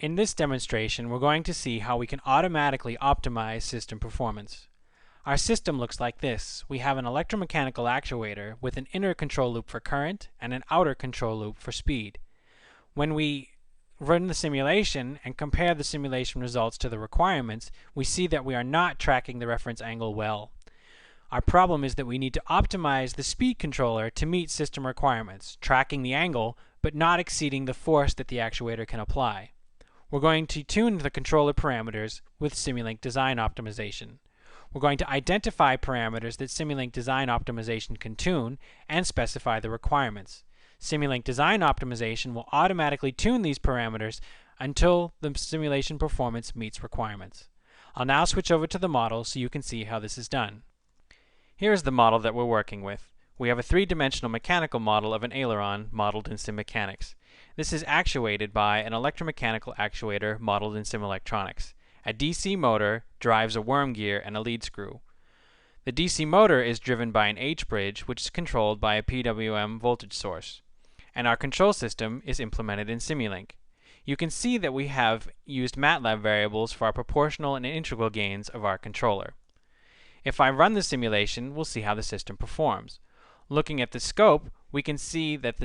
In this demonstration, we're going to see how we can automatically optimize system performance. Our system looks like this. We have an electromechanical actuator with an inner control loop for current and an outer control loop for speed. When we run the simulation and compare the simulation results to the requirements, we see that we are not tracking the reference angle well. Our problem is that we need to optimize the speed controller to meet system requirements, tracking the angle but not exceeding the force that the actuator can apply. We're going to tune the controller parameters with Simulink design optimization. We're going to identify parameters that Simulink design optimization can tune and specify the requirements. Simulink design optimization will automatically tune these parameters until the simulation performance meets requirements. I'll now switch over to the model so you can see how this is done. Here is the model that we're working with. We have a three-dimensional mechanical model of an aileron modeled in SimMechanics. This is actuated by an electromechanical actuator modeled in SimElectronics. A DC motor drives a worm gear and a lead screw. The DC motor is driven by an H-bridge, which is controlled by a PWM voltage source. And our control system is implemented in Simulink. You can see that we have used MATLAB variables for our proportional and integral gains of our controller. If I run the simulation, we'll see how the system performs. Looking at the scope, we can see that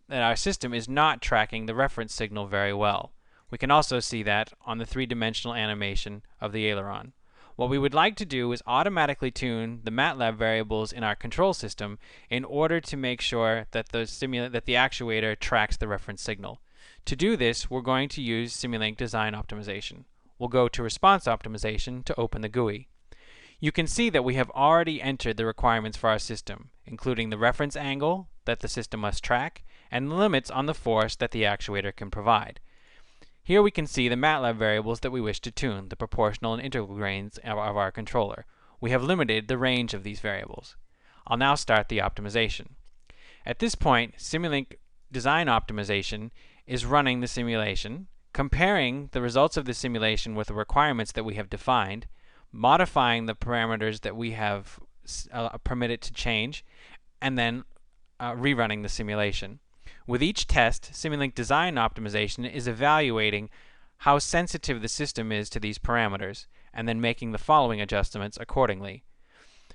our system is not tracking the reference signal very well. We can also see that on the three-dimensional animation of the aileron. What we would like to do is automatically tune the MATLAB variables in our control system in order to make sure that the actuator tracks the reference signal. To do this, we're going to use Simulink design optimization. We'll go to response optimization to open the GUI. You can see that we have already entered the requirements for our system, including the reference angle that the system must track and the limits on the force that the actuator can provide. Here we can see the MATLAB variables that we wish to tune, the proportional and integral gains of our controller. We have limited the range of these variables. I'll now start the optimization. At this point, Simulink design optimization is running the simulation, comparing the results of the simulation with the requirements that we have defined, modifying the parameters that we have permitted to change, and then rerunning the simulation. With each test, Simulink design optimization is evaluating how sensitive the system is to these parameters, and then making the following adjustments accordingly.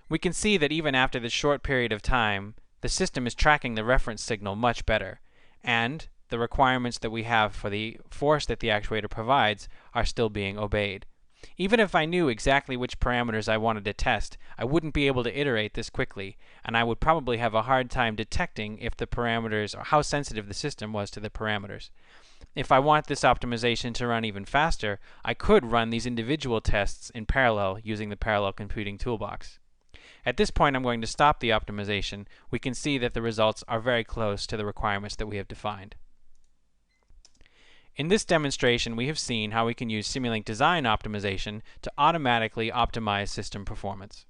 We can see that even after this short period of time, the system is tracking the reference signal much better, and the requirements that we have for the force that the actuator provides are still being obeyed. Even if I knew exactly which parameters I wanted to test, I wouldn't be able to iterate this quickly, and I would probably have a hard time detecting if the parameters or how sensitive the system was to the parameters. If I want this optimization to run even faster, I could run these individual tests in parallel using the parallel computing toolbox. At this point, I'm going to stop the optimization. We can see that the results are very close to the requirements that we have defined. In this demonstration, we have seen how we can use Simulink design optimization to automatically optimize system performance.